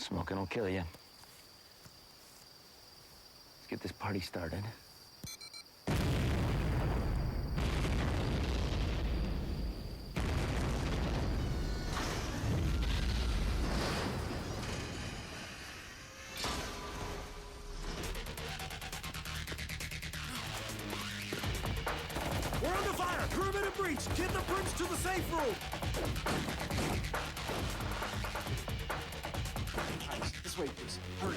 Smoking will kill you. Let's get this party started. We're under fire! Perimeter breach! Get the prince to the safe room! Nice. This way, please. Hurry.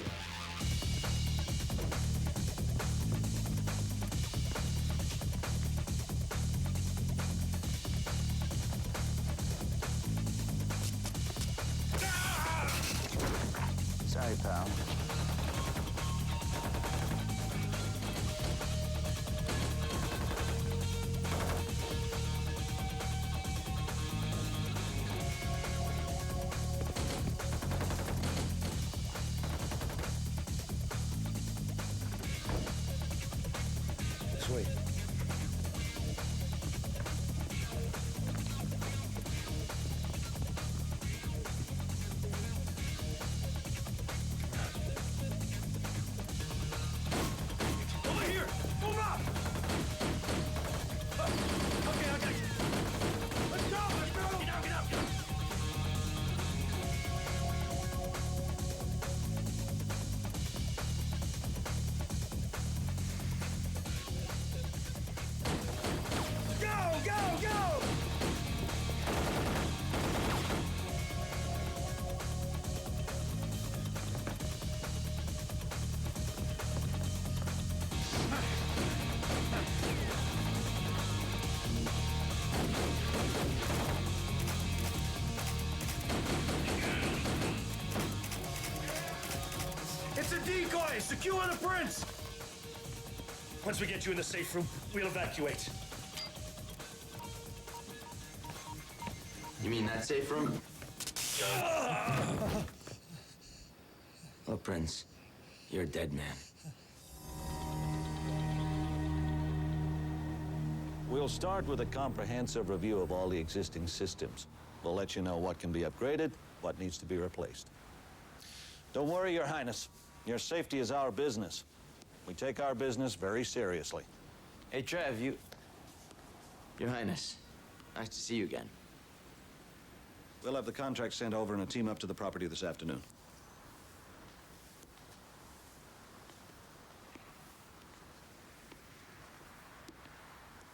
Sorry, pal. This way. Over here! Move up! Okay, I got you. Let's go! Let's go! Get out, get out, get out! Go, go, go! It's a decoy! Secure the prince! Once we get you in the safe room, we'll evacuate. You mean that safe room? Look, Prince, you're a dead man. We'll start with a comprehensive review of all the existing systems. We'll let you know what can be upgraded, what needs to be replaced. Don't worry, Your Highness. Your safety is our business. We take our business very seriously. Hey, Trev, Your Highness, nice to see you again. We'll have the contract sent over and a team up to the property this afternoon.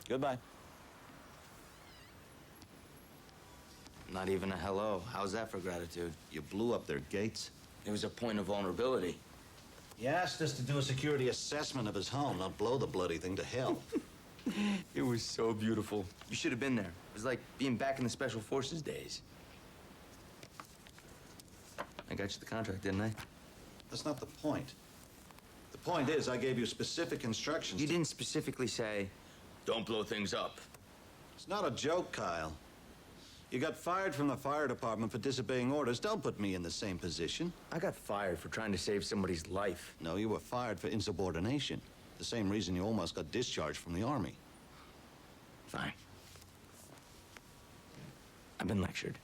Goodbye. Not even a hello. How's that for gratitude? You blew up their gates. It was a point of vulnerability. He asked us to do a security assessment of his home, not blow the bloody thing to hell. It was so beautiful. You should have been there. It was like being back in the Special Forces days. I got you the contract, didn't I? That's not the point. The point is, I gave you specific instructions. You didn't specifically say, don't blow things up. It's not a joke, Kyle. You got fired from the fire department for disobeying orders. Don't put me in the same position. I got fired for trying to save somebody's life. No, you were fired for insubordination. The same reason you almost got discharged from the army. Fine. I've been lectured.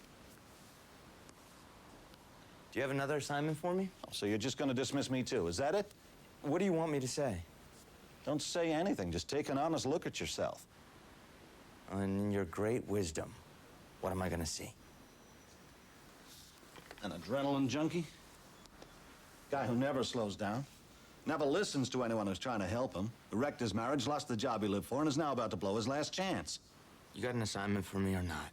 Do you have another assignment for me? So you're just going to dismiss me too, is that it? What do you want me to say? Don't say anything. Just take an honest look at yourself. In your great wisdom, what am I gonna see? An adrenaline junkie? Guy who never slows down. Never listens to anyone who's trying to help him. Who wrecked his marriage, lost the job he lived for, and is now about to blow his last chance. You got an assignment for me or not?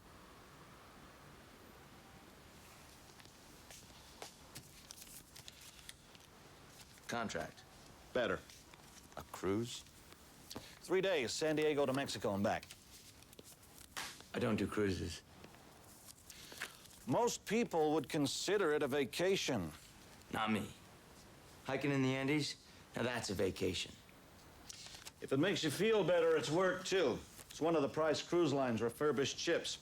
Contract. Better. A cruise? 3 days, San Diego to Mexico and back. I don't do cruises. Most people would consider it a vacation. Not me. Hiking in the Andes? Now that's a vacation. If it makes you feel better, it's work too. It's one of the Price Cruise Line's refurbished ships.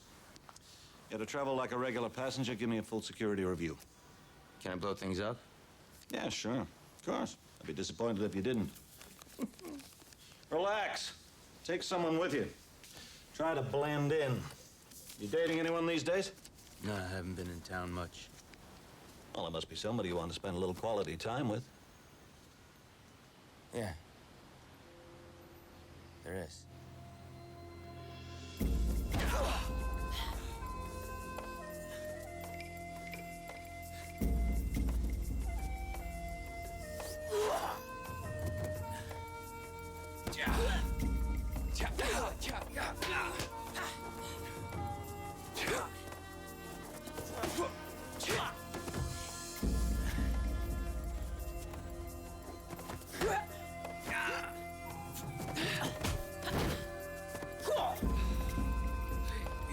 You to travel like a regular passenger, give me a full security review. Can I blow things up? Yeah, sure. Of course. I'd be disappointed if you didn't. Relax. Take someone with you. Try to blend in. You dating anyone these days? No, I haven't been in town much. Well, there must be somebody you want to spend a little quality time with. Yeah. There is.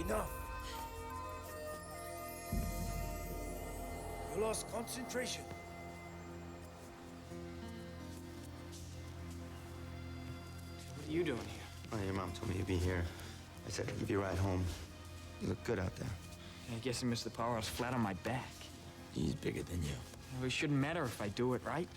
Enough. You lost concentration. What are you doing here? Well, your mom told me you'd be here. I said I'd give you a ride home. You look good out there. I guess I missed the power. I was flat on my back. He's bigger than you. Well, it shouldn't matter if I do it, right?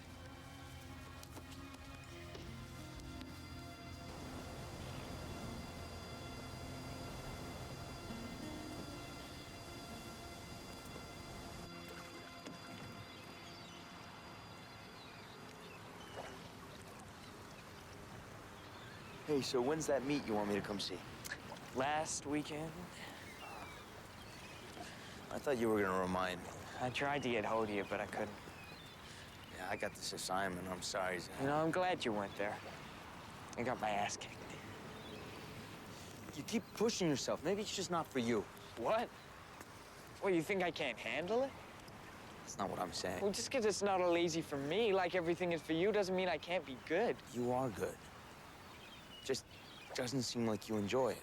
Hey, so when's that meet you want me to come see? Last weekend, I thought you were gonna remind me. I tried to get hold of you, but I couldn't. Yeah, I got this assignment. I'm sorry, Zach. You know, I'm glad you went there. I got my ass kicked. You keep pushing yourself. Maybe it's just not for you. What? Well, you think I can't handle it? That's not what I'm saying. Well, just because it's not all easy for me, like everything is for you, doesn't mean I can't be good. You are good. Just doesn't seem like you enjoy it.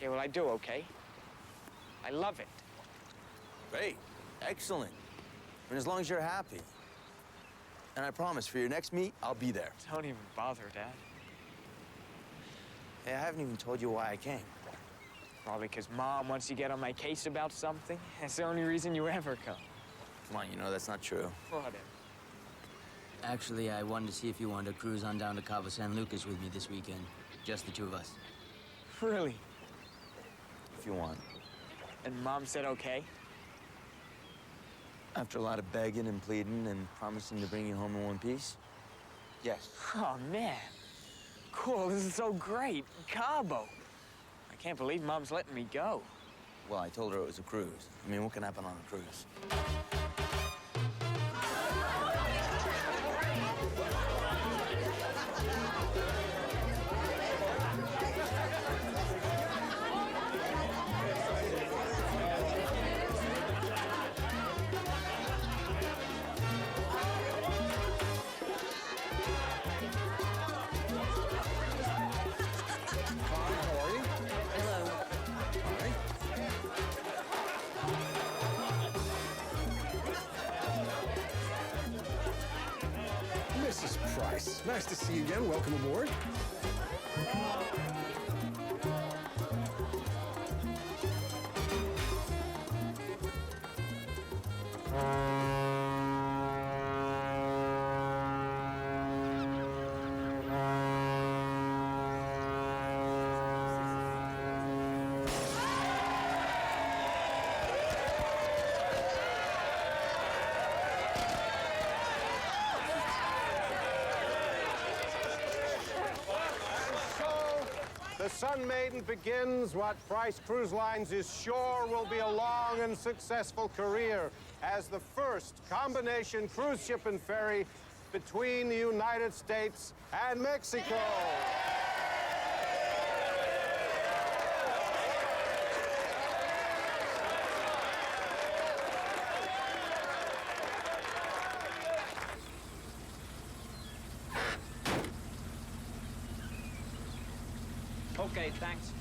Yeah, well, I do, okay? I love it. Great. Excellent. And as long as you're happy. And I promise, for your next meet, I'll be there. Don't even bother, Dad. Hey, I haven't even told you why I came. Probably because Mom wants to get on my case about something. That's the only reason you ever come. Come on, you know that's not true. Whatever. Actually, I wanted to see if you wanted to cruise on down to Cabo San Lucas with me this weekend. Just the two of us. Really? If you want. And Mom said okay? After a lot of begging and pleading and promising to bring you home in one piece, yes. Oh, man. Cool, this is so great. Cabo. I can't believe Mom's letting me go. Well, I told her it was a cruise. I mean, what can happen on a cruise? Mrs. Price, nice to see you again. Welcome aboard. The Sun Maiden begins what Price Cruise Lines is sure will be a long and successful career as the first combination cruise ship and ferry between the United States and Mexico. Okay, thanks.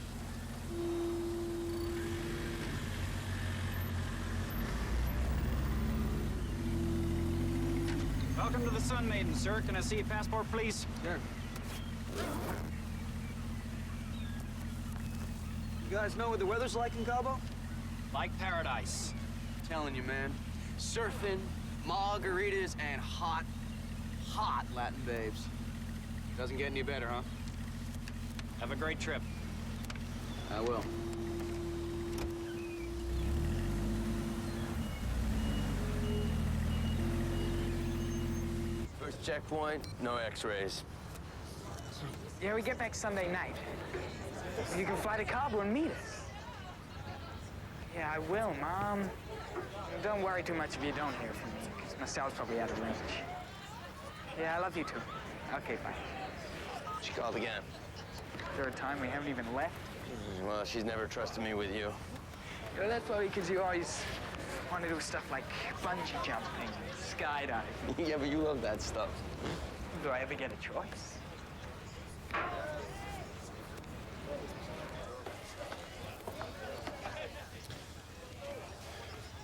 Welcome to the Sun Maiden, sir. Can I see your passport, please? Sure. You guys know what the weather's like in Cabo? Like paradise. Telling you, man. Surfing, margaritas, and hot, hot Latin babes. Doesn't get any better, huh? Have a great trip. I will. Hey, checkpoint, no x-rays. Yeah, we get back Sunday night. You can fly to Cabo and meet us. Yeah, I will, Mom. Don't worry too much if you don't hear from me, because my cell's probably out of range. Yeah, I love you too. Okay, bye. She called again. Third time, we haven't even left. Well, she's never trusted me with you. You know, that's probably because you always want to do stuff like bungee jumping, skydiving. Yeah, but you love that stuff. Do I ever get a choice?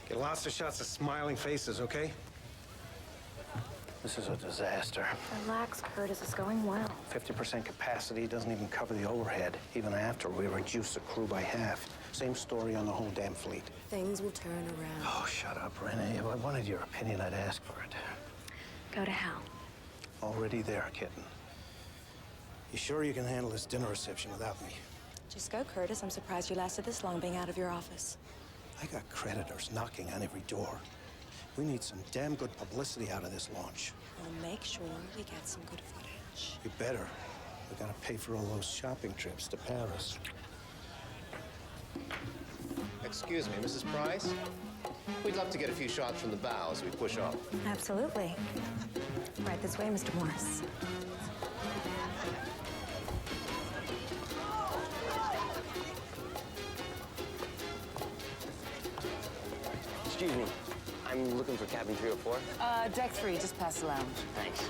Get lots of shots of smiling faces, okay? This is a disaster. Relax, Curtis. It's going well. 50% capacity doesn't even cover the overhead. Even after we reduce the crew by half. Same story on the whole damn fleet. Things will turn around. Oh, shut up, Renee. If I wanted your opinion, I'd ask for it. Go to hell. Already there, kitten. You sure you can handle this dinner reception without me? Just go, Curtis. I'm surprised you lasted this long being out of your office. I got creditors knocking on every door. We need some damn good publicity out of this launch. We'll make sure we get some good footage. You better. We gotta pay for all those shopping trips to Paris. Excuse me, Mrs. Price? We'd love to get a few shots from the bow as we push off. Absolutely. Right this way, Mr. Morris. Excuse me. I'm looking for cabin 304. Deck 3, just past the lounge. Thanks.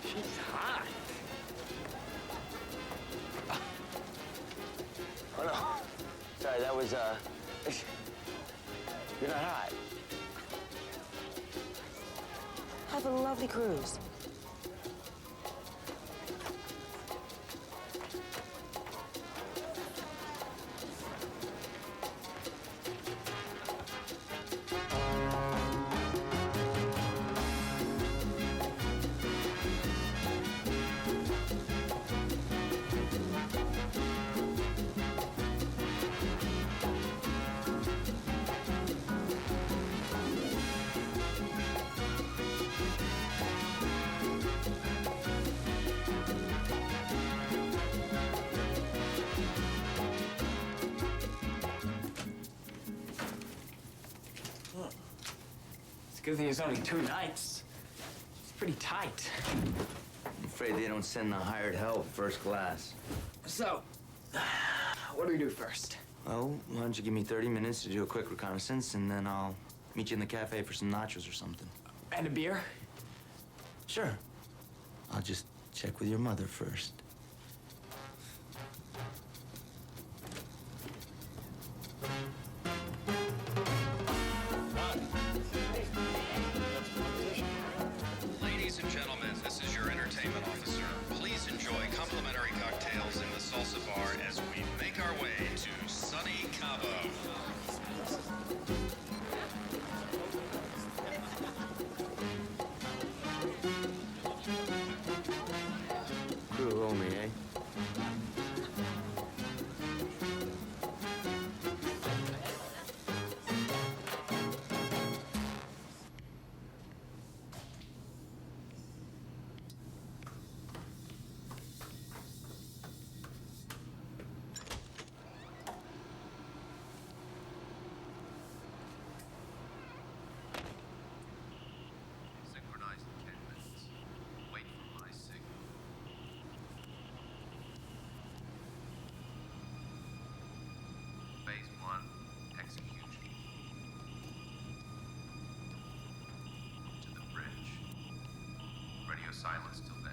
She's hot. Oh, no. Sorry, that was, You're not hot. Have a lovely cruise. Good thing it's only 2 nights. It's pretty tight. I'm afraid they don't send the hired help first class. So, what do we do first? Well, why don't you give me 30 minutes to do a quick reconnaissance, and then I'll meet you in the cafe for some nachos or something. And a beer? Sure. I'll just check with your mother first. Ladies and gentlemen, this is your entertainment officer. Please enjoy complimentary cocktails in the salsa bar as we make our way to sunny Cabo. Crew owe me, eh? Synchronized in 10 minutes. Wait for my signal. Phase 1, execution. To the bridge. Radio silence till then.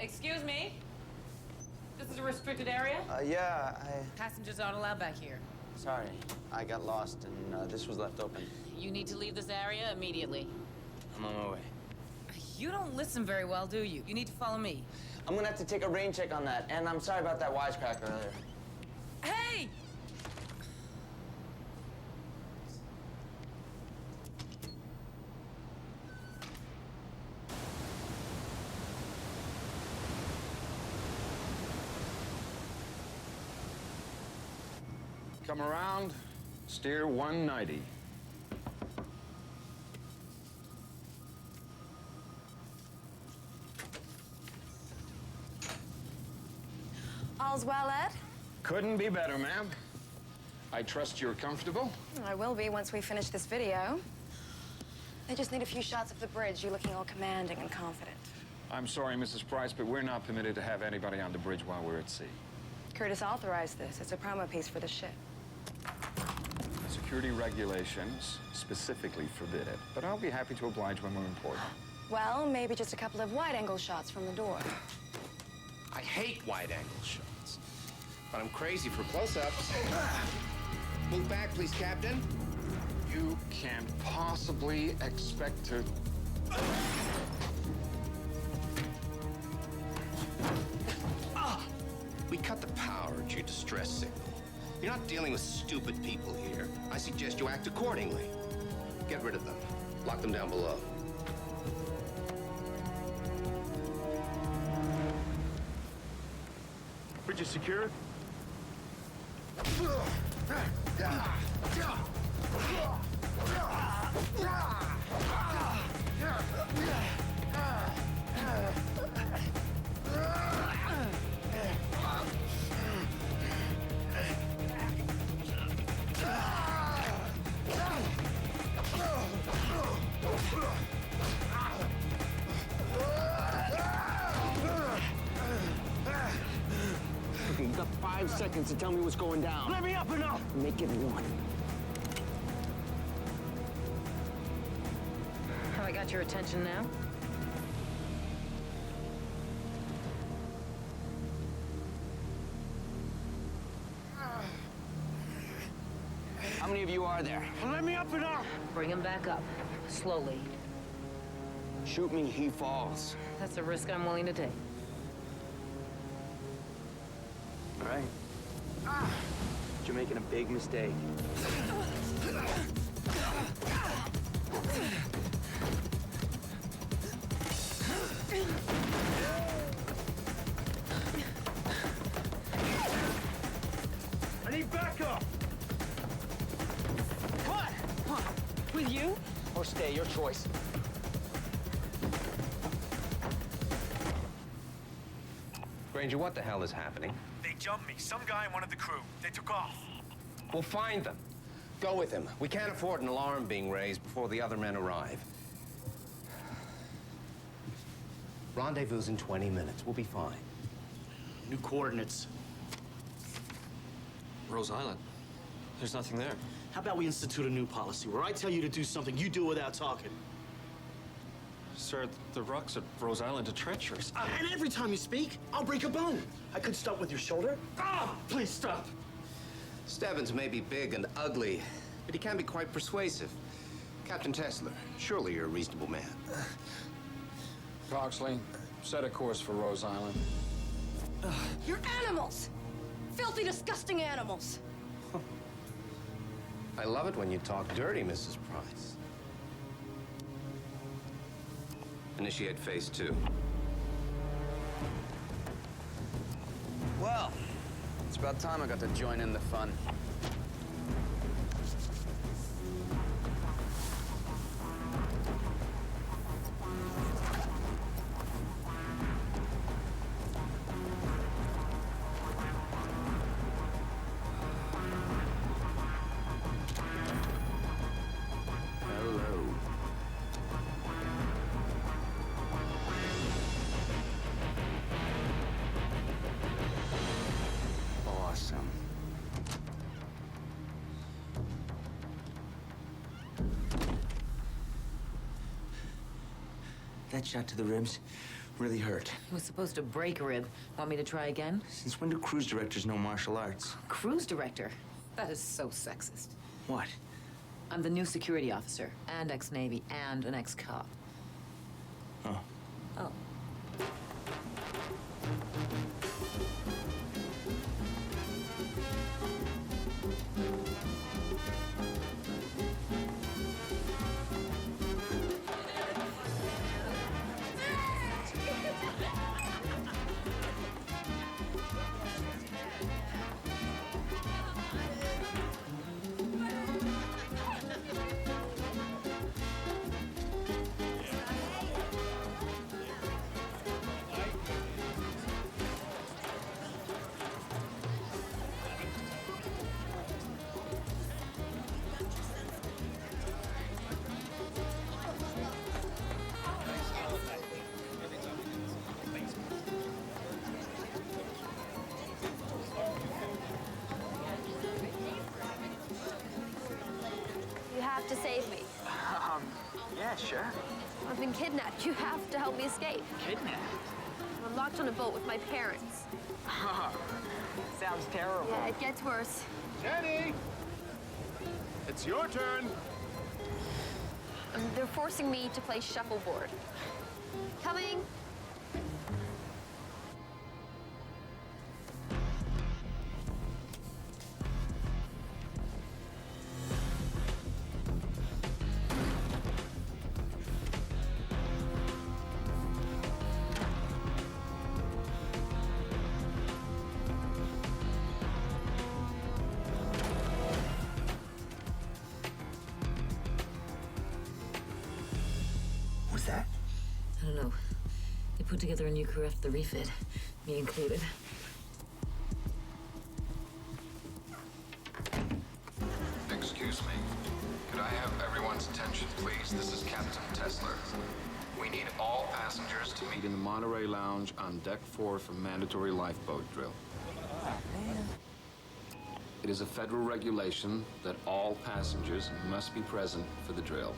Excuse me? This is a restricted area? Yeah, Passengers aren't allowed back here. Sorry, I got lost and this was left open. You need to leave this area immediately. I'm on my way. You don't listen very well, do you? You need to follow me. I'm gonna have to take a rain check on that, and I'm sorry about that wisecrack earlier. Hey! Come around, steer 190. All's well, Ed? Couldn't be better, ma'am. I trust you're comfortable? I will be once we finish this video. They just need a few shots of the bridge, you looking all commanding and confident. I'm sorry, Mrs. Price, but we're not permitted to have anybody on the bridge while we're at sea. Curtis authorized this. It's a promo piece for the ship. Security regulations specifically forbid it, but I'll be happy to oblige when we're in port. Well, maybe just a couple of wide-angle shots from the door. I hate wide-angle shots, but I'm crazy for close-ups. Move back, please, Captain. You can't possibly expect to... We cut the power at your distress signal. You're not dealing with stupid people here. I suggest you act accordingly. Get rid of them. Lock them down below. Bridge is secured. Okay, you got 5 seconds to tell me what's going down. Let me up enough! Make it 1. Have I got your attention now? How many of you are there? Let me up enough! Bring him back up. Slowly. Shoot me, he falls. That's a risk I'm willing to take. All right. You're making a big mistake. I need backup! What? With you? Or stay, your choice. Granger, what the hell is happening? They jumped me. Some guy and one of the crew. They took off. We'll find them. Go with him. We can't afford an alarm being raised before the other men arrive. Rendezvous in 20 minutes. We'll be fine. New coordinates. Rose Island. There's nothing there. How about we institute a new policy where I tell you to do something, you do it without talking? Sir, the rocks at Rose Island are treacherous. And every time you speak, I'll break a bone. I could start with your shoulder. Ah, please stop. Stebbins may be big and ugly, but he can be quite persuasive. Captain Tesler, surely you're a reasonable man. Coxley, set a course for Rose Island. You're animals! Filthy, disgusting animals! I love it when you talk dirty, Mrs. Price. Initiate phase 2. Well, it's about time I got to join in the fun. Hello. Awesome. That shot to the ribs really hurt. He was supposed to break a rib. Want me to try again? Since when do cruise directors know martial arts? Cruise director? That is so sexist. What? I'm the new security officer, and ex-Navy, and an ex-cop. Oh. Oh. save me? Yeah, sure. I've been kidnapped. You have to help me escape. Kidnapped? I'm locked on a boat with my parents. Sounds terrible. Yeah, it gets worse. Jenny! It's your turn. They're forcing me to play shuffleboard. Coming. What's that? I don't know. They put together a new crew after the refit, me included. Excuse me. Could I have everyone's attention, please? This is Captain Tesler. We need all passengers to meet in the Monterey Lounge on Deck 4 for mandatory lifeboat drill. It is a federal regulation that all passengers must be present for the drill.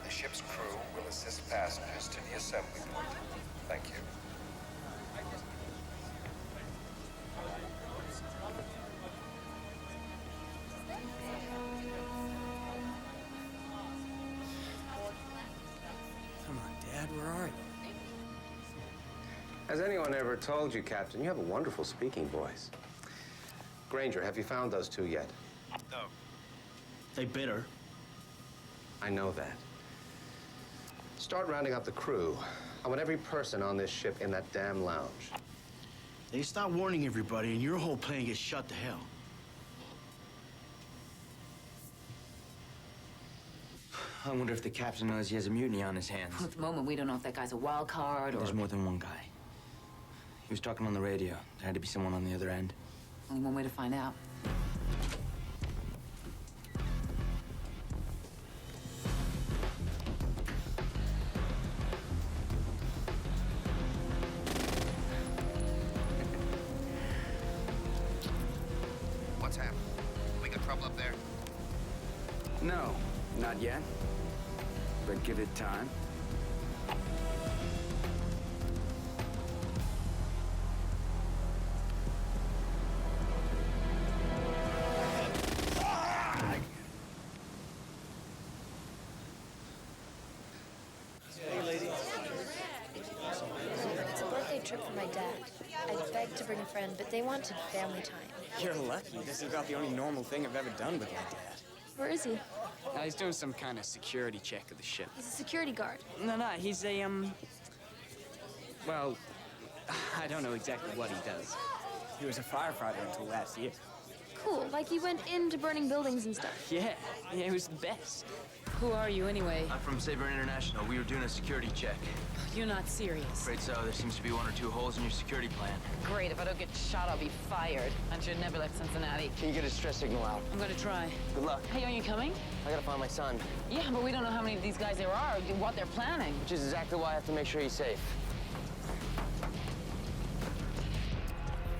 The ship's crew will assist passengers to the assembly point. Thank you. Come on, Dad, where are you? Has anyone ever told you, Captain, you have a wonderful speaking voice? Granger, have you found those two yet? No. They bitter. I know that. Start rounding up the crew. I want every person on this ship in that damn lounge. They start warning everybody, and your whole plan gets shut to hell. I wonder if the captain knows he has a mutiny on his hands. At the moment, we don't know if that guy's a wild card or... There's more than one guy. He was talking on the radio. There had to be someone on the other end. Only one way to find out. What's happened? We got trouble up there? No, not yet. But give it time. It's a birthday trip for my dad. I begged to bring a friend, but they wanted family time. You're lucky. This is about the only normal thing I've ever done with my dad. Where is he? He's doing some kind of security check of the ship. He's a security guard. No, he's a, well, I don't know exactly what he does. He was a firefighter until last year. Cool, like he went into burning buildings and stuff. Yeah, he was the best. Who are you, anyway? I'm from Saber International. We were doing a security check. You're not serious. Afraid so. There seems to be one or two holes in your security plan. Great. If I don't get shot, I'll be fired. I should never left Cincinnati. Can you get a distress signal out? I'm gonna try. Good luck. Hey, are you coming? I gotta find my son. Yeah, but we don't know how many of these guys there are, what they're planning. Which is exactly why I have to make sure he's safe.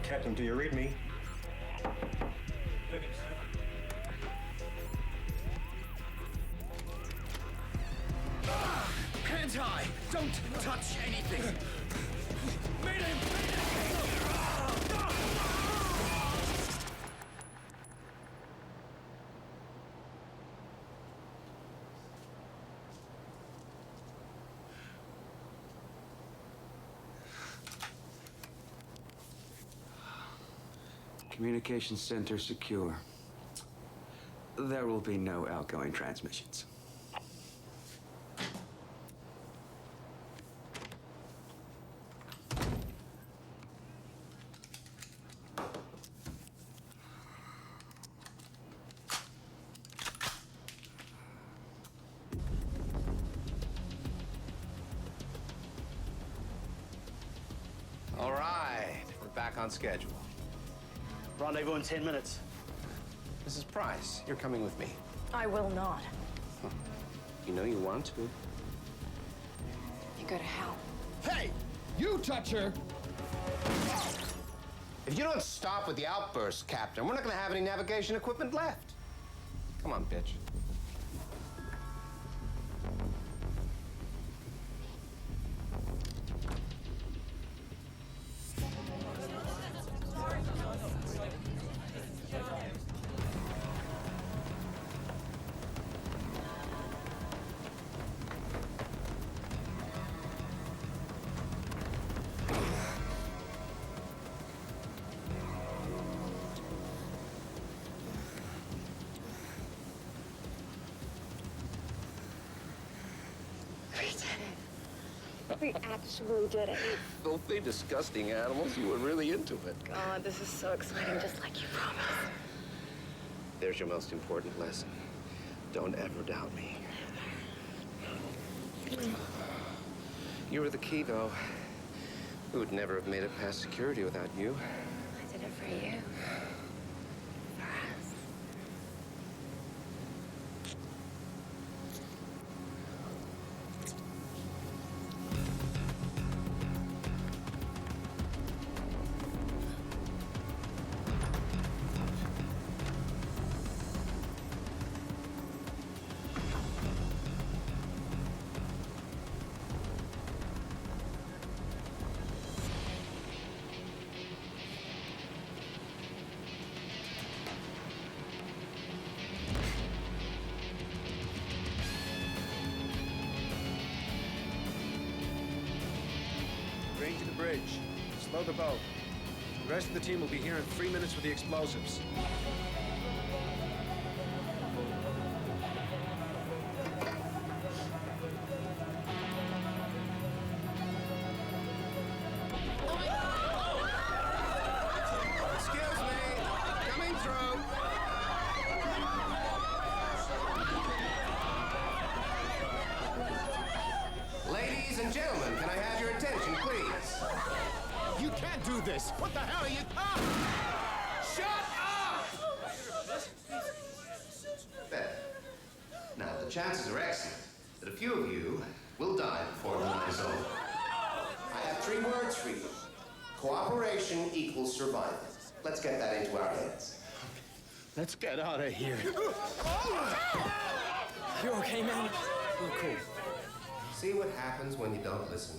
Captain, do you read me? Hands high! Don't touch anything! Maiden! Communications center secure. There will be no outgoing transmissions. All right, we're back on schedule. Rendezvous in 10 minutes. Mrs. Price, you're coming with me. I will not. You know you want to. You go to hell. Hey! You touch her! If you don't stop with the outbursts, Captain, we're not gonna have any navigation equipment left. Come on, bitch. We actually did it. Filthy, disgusting animals. You were really into it. God, this is so exciting, just like you promised. There's your most important lesson. Don't ever doubt me. You were the key, though. We would never have made it past security without you. I did it for you. For us. Bring to the bridge. Slow the boat. The rest of the team will be here in 3 minutes with the explosives. Excuse me. Coming through. Ladies and gentlemen, can I have your attention, please? You can't do this. What the hell are you... Shut up! There. Now, the chances are excellent that a few of you will die before the night is over. I have 3 words for you. Cooperation equals survival. Let's get that into our heads. Let's get out of here. You okay, man? We're cool. See what happens when you don't listen.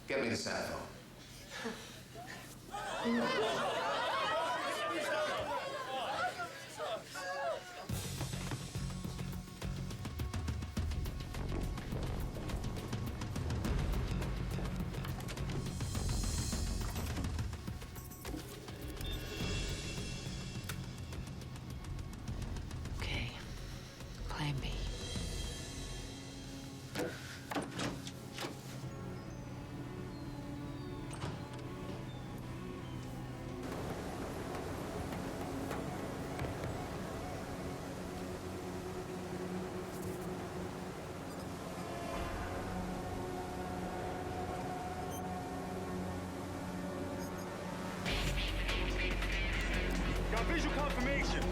Get me the sat phone. Okay. Plan B. Got visual confirmation.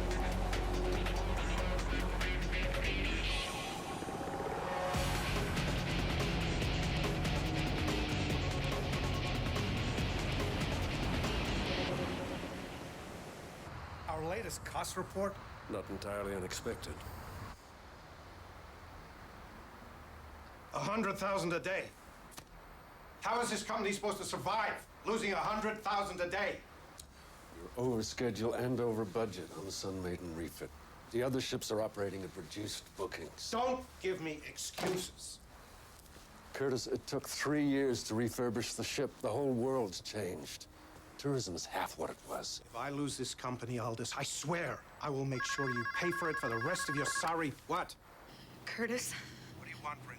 Our latest cost report? Not entirely unexpected. 100,000 a day. How is this company supposed to survive, losing 100,000 a day? You're over schedule and over budget on the Sun Maiden refit. The other ships are operating at reduced bookings. Don't give me excuses. Curtis, it took 3 years to refurbish the ship. The whole world's changed. Tourism is half what it was. If I lose this company, Aldous, I swear I will make sure you pay for it for the rest of your sorry... What? Curtis, What do you want, Renee?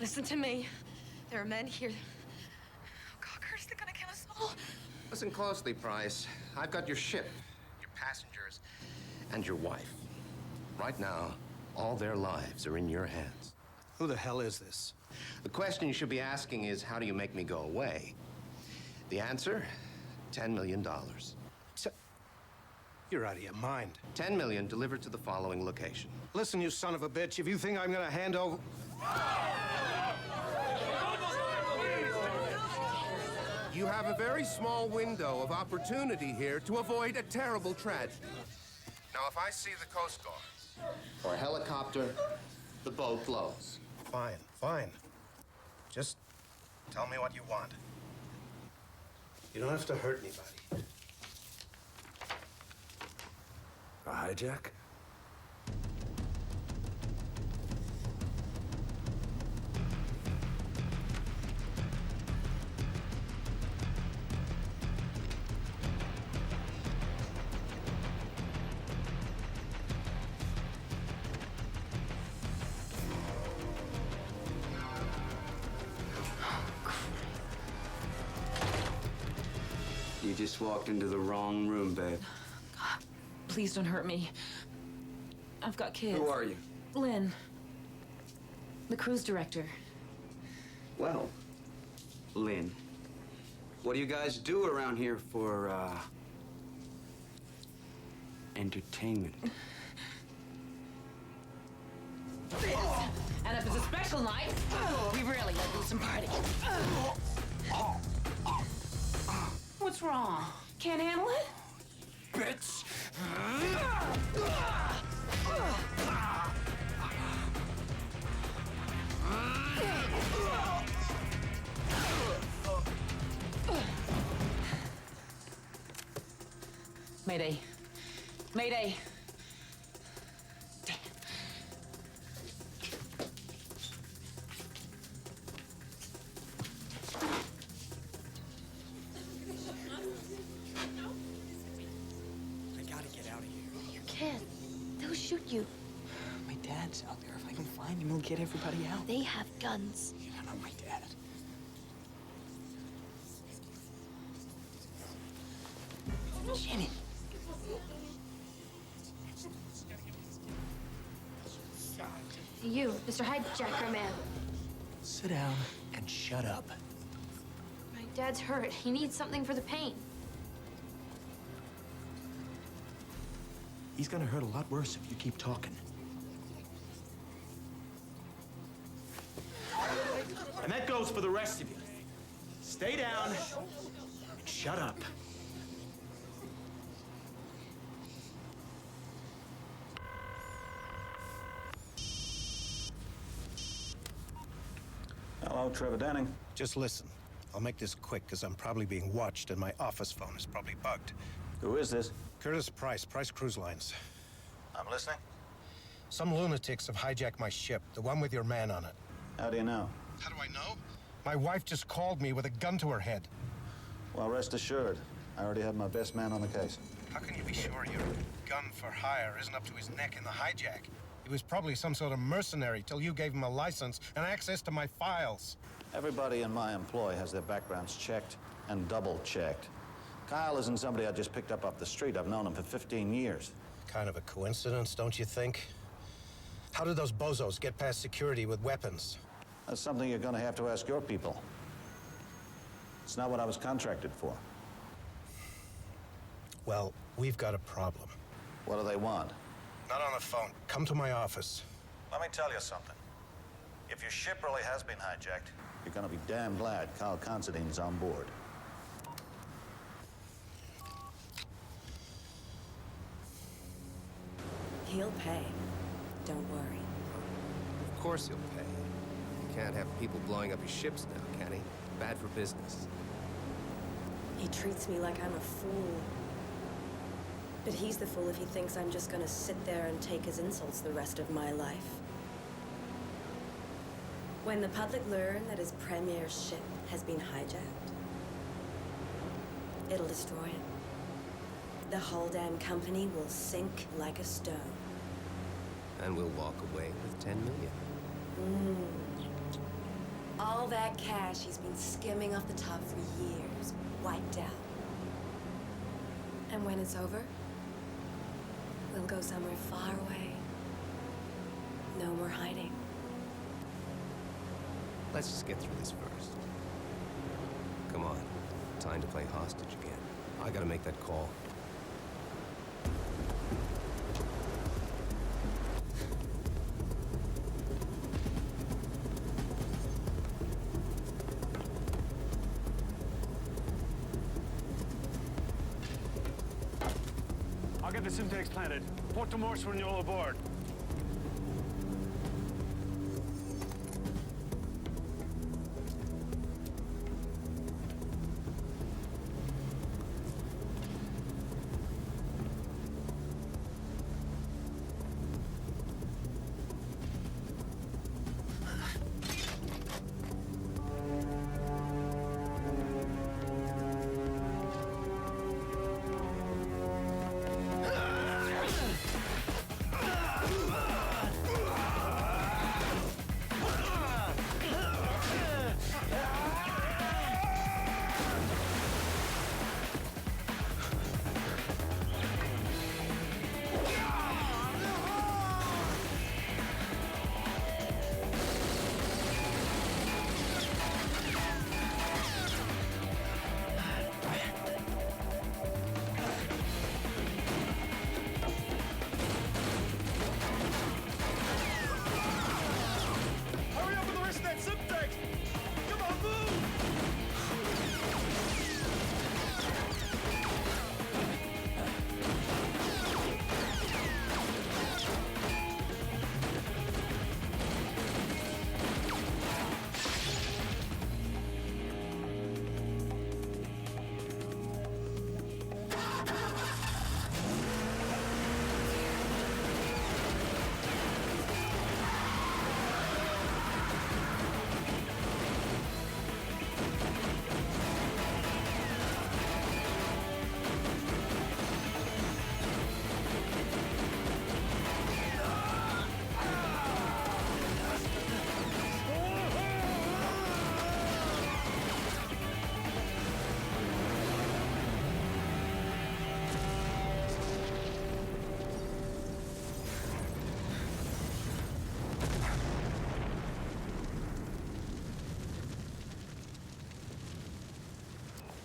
listen to me. There are men here. Oh, God, Curtis, they're gonna kill us all. Listen closely, Price. I've got your ship, your passengers, and your wife. Right now, all their lives are in your hands. Who the hell is this? The question you should be asking is, how do you make me go away? The answer, $10 million. You're out of your mind. 10 million delivered to the following location. Listen, you son of a bitch, if you think I'm gonna hand over... You have a very small window of opportunity here to avoid a terrible tragedy. Now, if I see the Coast Guards or a helicopter, the boat blows. Fine, fine. Just tell me what you want. You don't have to hurt anybody. A hijack? You just walked into the wrong room, babe. Please don't hurt me. I've got kids. Who are you? Lynn. The cruise director. Well, Lynn, what do you guys do around here for, entertainment? And if it's a special night, we really gotta do some party. What's wrong? Can't handle it? Bitch! Mayday. Mayday. They'll shoot you. My dad's out there. If I can find him, he'll get everybody out. They have guns. You don't know my dad. Jimmy. You, Mr. Hijacker Man. Sit down and shut up. My dad's hurt. He needs something for the pain. He's gonna hurt a lot worse if you keep talking. And that goes for the rest of you. Stay down and shut up. Hello, Trevor Denning. Just listen. I'll make this quick, because I'm probably being watched, and my office phone is probably bugged. Who is this? Curtis Price, Price Cruise Lines. I'm listening. Some lunatics have hijacked my ship, the one with your man on it. How do you know? How do I know? My wife just called me with a gun to her head. Well, rest assured, I already have my best man on the case. How can you be sure your gun for hire isn't up to his neck in the hijack? He was probably some sort of mercenary till you gave him a license and access to my files. Everybody in my employ has their backgrounds checked and double-checked. Kyle isn't somebody I just picked up off the street. I've known him for 15 years. Kind of a coincidence, don't you think? How did those bozos get past security with weapons? That's something you're going to have to ask your people. It's not what I was contracted for. Well, we've got a problem. What do they want? Not on the phone. Come to my office. Let me tell you something. If your ship really has been hijacked, you're going to be damn glad Kyle Considine's on board. He'll pay. Don't worry. Of course he'll pay. He can't have people blowing up his ships now, can he? Bad for business. He treats me like I'm a fool. But he's the fool if he thinks I'm just gonna sit there and take his insults the rest of my life. When the public learn that his premier ship has been hijacked, it'll destroy him. The whole damn company will sink like a stone. And we'll walk away with 10 million. All that cash he's been skimming off the top for years, wiped out. And when it's over, we'll go somewhere far away. No more hiding. Let's just get through this first. Come on. Time to play hostage again. I gotta make that call. I'll get have the Simtex planted. Port to Morse when you're all aboard.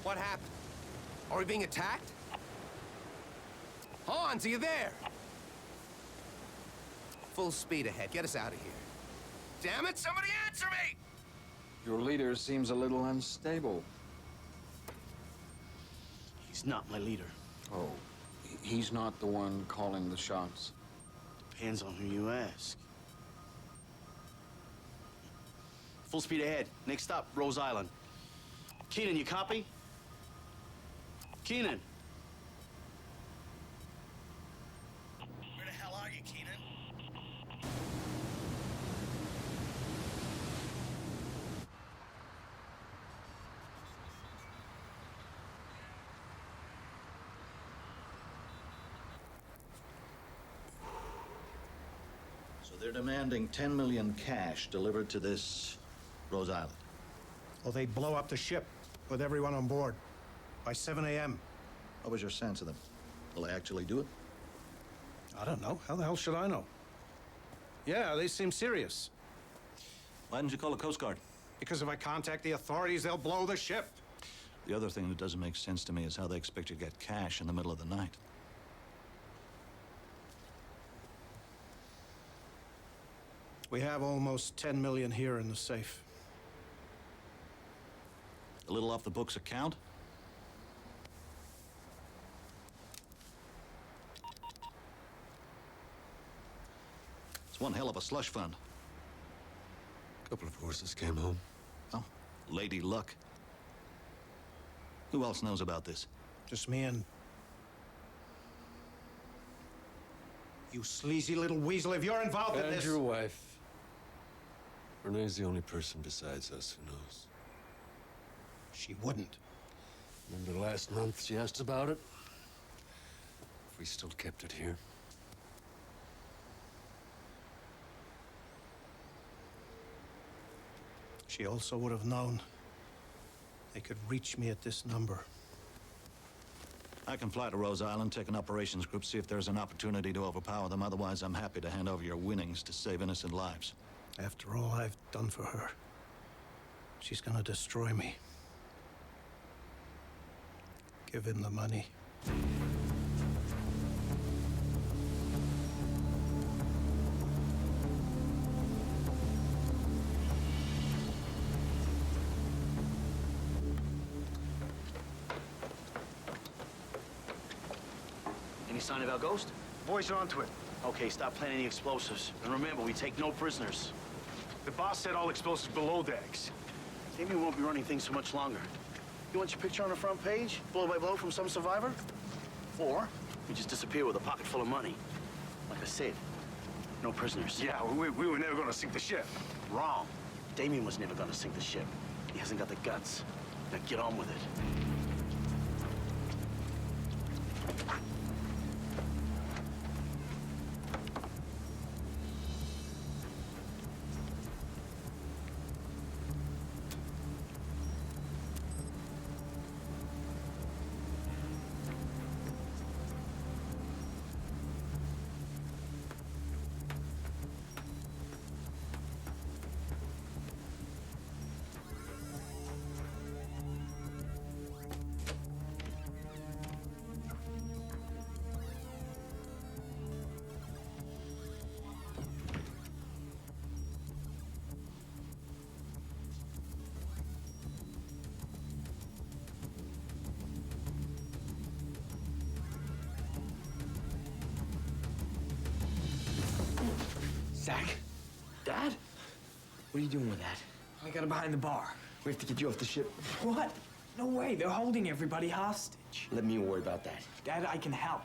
What happened? Are we being attacked? Hans, are you there? Full speed ahead. Get us out of here. Damn it, somebody answer me! Your leader seems a little unstable. He's not my leader. Oh, he's not the one calling the shots. Depends on who you ask. Full speed ahead. Next stop, Rose Island. Keenan, you copy? Keenan! Where the hell are you, Keenan? So they're demanding 10 million cash delivered to this Rose Island. Well, they'd blow up the ship with everyone on board by 7 a.m. What was your sense of them? Will they actually do it? I don't know. How the hell should I know? Yeah, they seem serious. Why didn't you call the Coast Guard? Because if I contact the authorities, they'll blow the ship. The other thing that doesn't make sense to me is how they expect you to get cash in the middle of the night. We have almost 10 million here in the safe. A little off the books account? It's one hell of a slush fund. A couple of horses came home. Oh, Lady Luck. Who else knows about this? Just me and... You sleazy little weasel, if you're involved in this... And your wife. Renee's the only person besides us who knows. She wouldn't. Remember last month she asked about it? If we still kept it here. She also would have known they could reach me at this number. I can fly to Rose Island, take an operations group, see if there's an opportunity to overpower them. Otherwise, I'm happy to hand over your winnings to save innocent lives. After all I've done for her, she's gonna destroy me. Give him the money. Any sign of our ghost? Boys are onto it. Okay, stop planting any explosives. And remember, we take no prisoners. The boss said all explosives below decks. Maybe we won't be running things so much longer. You want your picture on the front page? Blow by blow from some survivor? Or we just disappear with a pocket full of money. Like I said, no prisoners. Yeah, we were never gonna sink the ship. Wrong. Damien was never gonna sink the ship. He hasn't got the guts. Now get on with it. Zach? Dad? What are you doing with that? I got it behind the bar. We have to get you off the ship. What? No way. They're holding everybody hostage. Let me worry about that. Dad, I can help.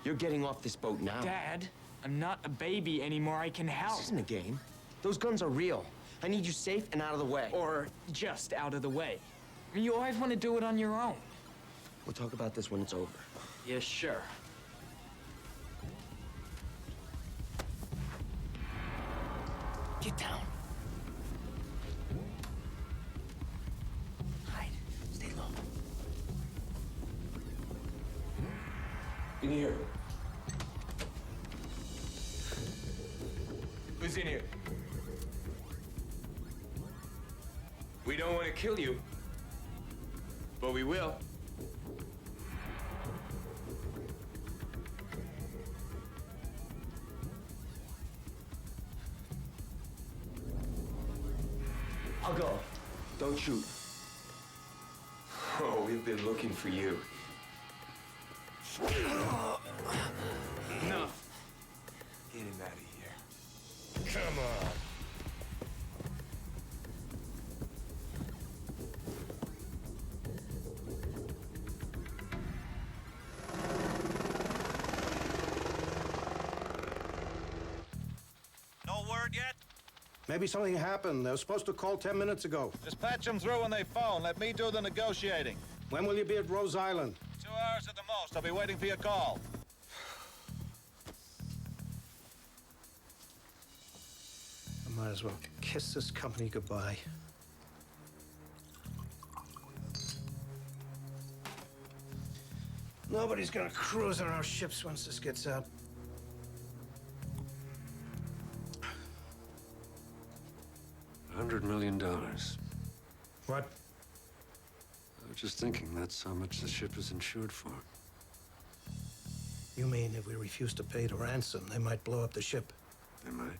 You're getting off this boat now. Dad, I'm not a baby anymore. I can help. This isn't a game. Those guns are real. I need you safe and out of the way. Or just out of the way. I mean, you always want to do it on your own. We'll talk about this when it's over. Yeah, sure. Get down. Hide. Stay low. In here. Who's in here? We don't want to kill you, but we will. I'll go. Don't shoot. Oh, we've been looking for you. Enough. Get him out of here. Come on. No word yet? Maybe something happened. They were supposed to call 10 minutes ago. Just patch them through when they phone. Let me do the negotiating. When will you be at Rose Island? 2 hours at the most. I'll be waiting for your call. I might as well kiss this company goodbye. Nobody's gonna cruise on our ships once this gets out. $100 million. What? I was just thinking that's how much the ship is insured for. You mean if we refuse to pay the ransom, they might blow up the ship? They might.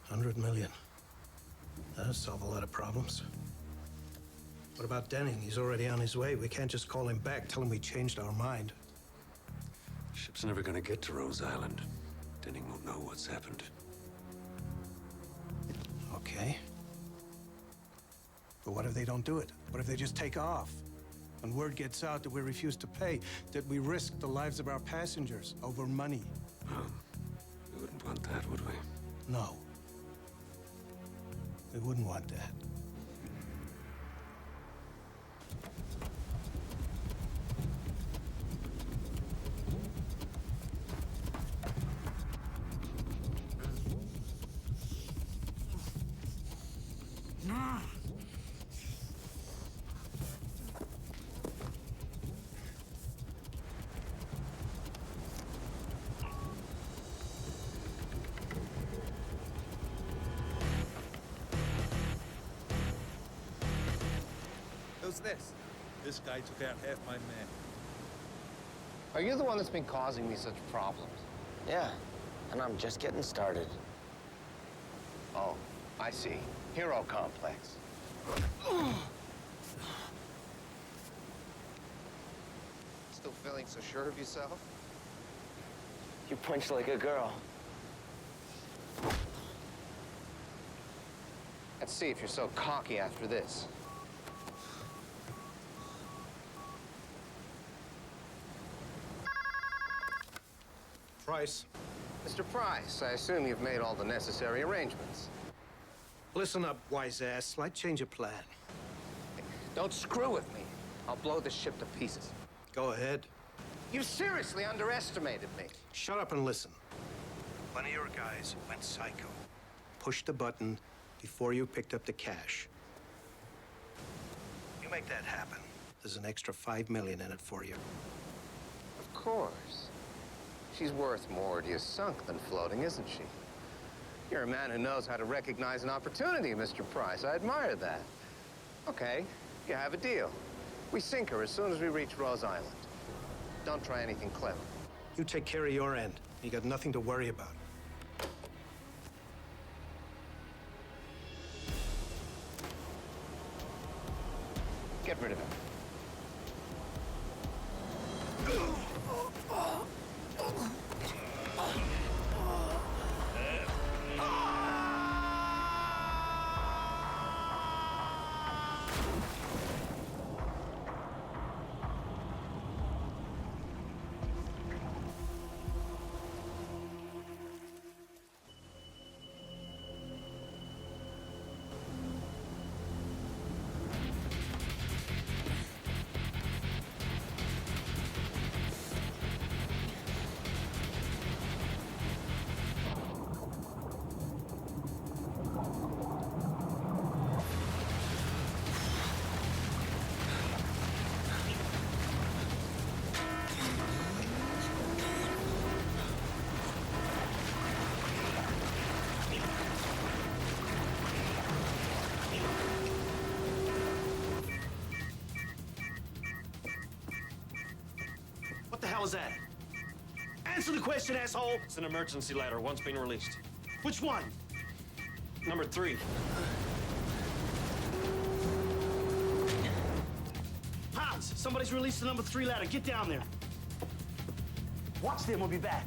100 million. That'll solve a lot of problems. What about Denning? He's already on his way. We can't just call him back, tell him we changed our mind. The ship's never gonna get to Rose Island. Denning won't know what's happened. Okay. But what if they don't do it? What if they just take off? When word gets out that we refuse to pay, that we risk the lives of our passengers over money. We wouldn't want that, would we? No. We wouldn't want that. Who's this? This guy took out half my men. Are you the one that's been causing me such problems? Yeah, and I'm just getting started. Oh, I see. Hero complex. Still Still feeling so sure of yourself? You punch like a girl. Let's see if you're so cocky after this. Price. Mr. Price, I assume you've made all the necessary arrangements. Listen up, wise ass. Slight change of plan. Don't screw with me. I'll blow this ship to pieces. Go ahead. You seriously underestimated me. Shut up and listen. One of your guys went psycho. Push the button before you picked up the cash. You make that happen. There's an extra $5 million in it for you. Of course. She's worth more to you sunk than floating, isn't she? You're a man who knows how to recognize an opportunity, Mr. Price. I admire that. Okay, you have a deal. We sink her as soon as we reach Rose Island. Don't try anything clever. You take care of your end. You got nothing to worry about. Get rid of him. What the hell is that? Answer the question, asshole! It's an emergency ladder. One's been released. Which one? Number 3. Hans, somebody's released the number 3 ladder. Get down there. Watch them, we'll be back.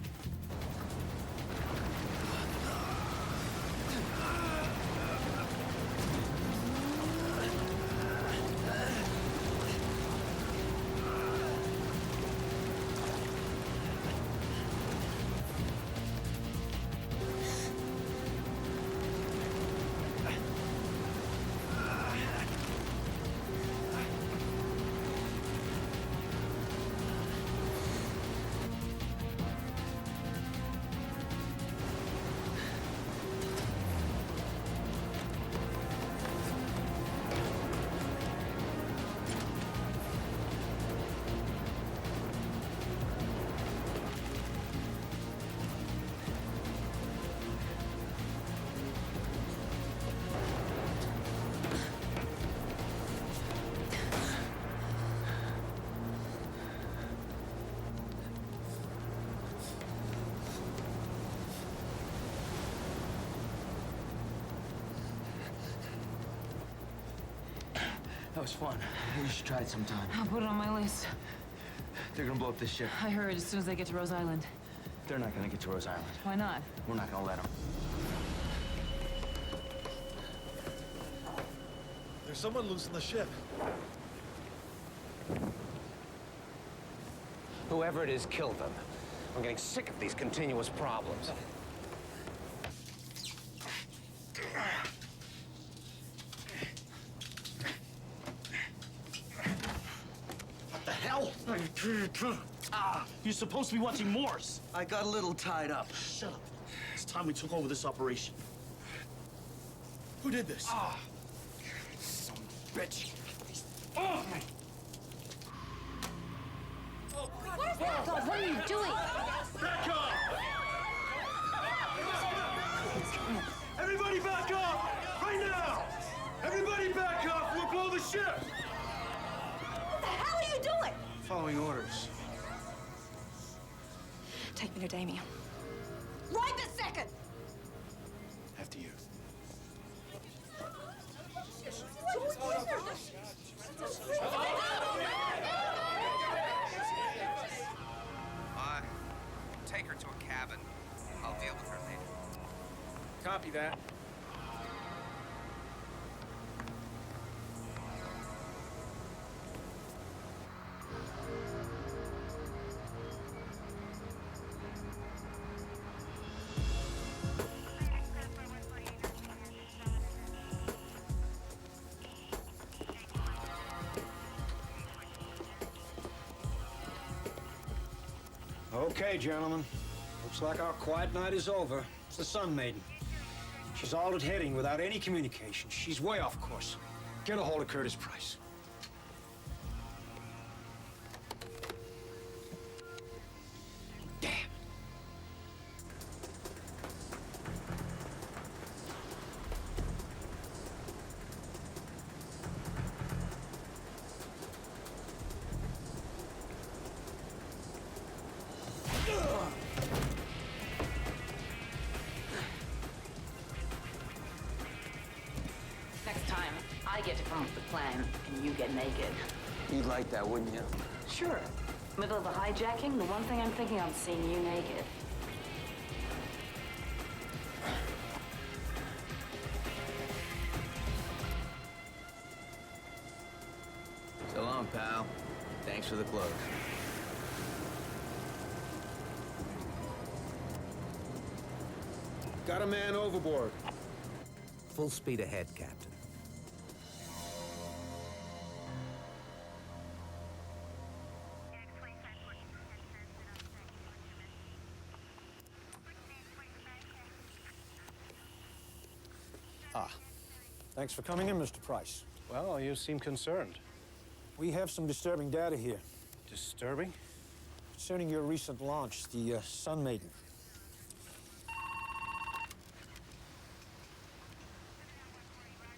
That was fun. We should try it sometime. I'll put it on my list. They're gonna blow up this ship. I heard as soon as they get to Rose Island. They're not gonna get to Rose Island. Why not? We're not gonna let them. There's someone loose in the ship. Whoever it is, kill them. I'm getting sick of these continuous problems. What the hell? You're supposed to be watching Morse. I got a little tied up. Shut up. It's time we took over this operation. Who did this? Some bitch. Oh! Where's that dog? What are you doing? Back up! Everybody back up! Right now! Everybody back up! We'll blow the ship! What the hell are you doing? Following orders. Take me to Damien. Right this second! After you. Copy that. Okay, gentlemen. Looks like our quiet night is over. It's the Sun Maiden. She's altered heading without any communication. She's way off course. Get a hold of Curtis Price. Next time, I get to come up with the plan, and you get naked. You'd like that, wouldn't you? Sure. Middle of a hijacking, the one thing I'm thinking of is seeing you naked. So long, pal. Thanks for the clothes. Got a man overboard. Full speed ahead, Captain. Thanks for coming in, Mr. Price. Well, you seem concerned. We have some disturbing data here. Disturbing? Concerning your recent launch, the Sun Maiden.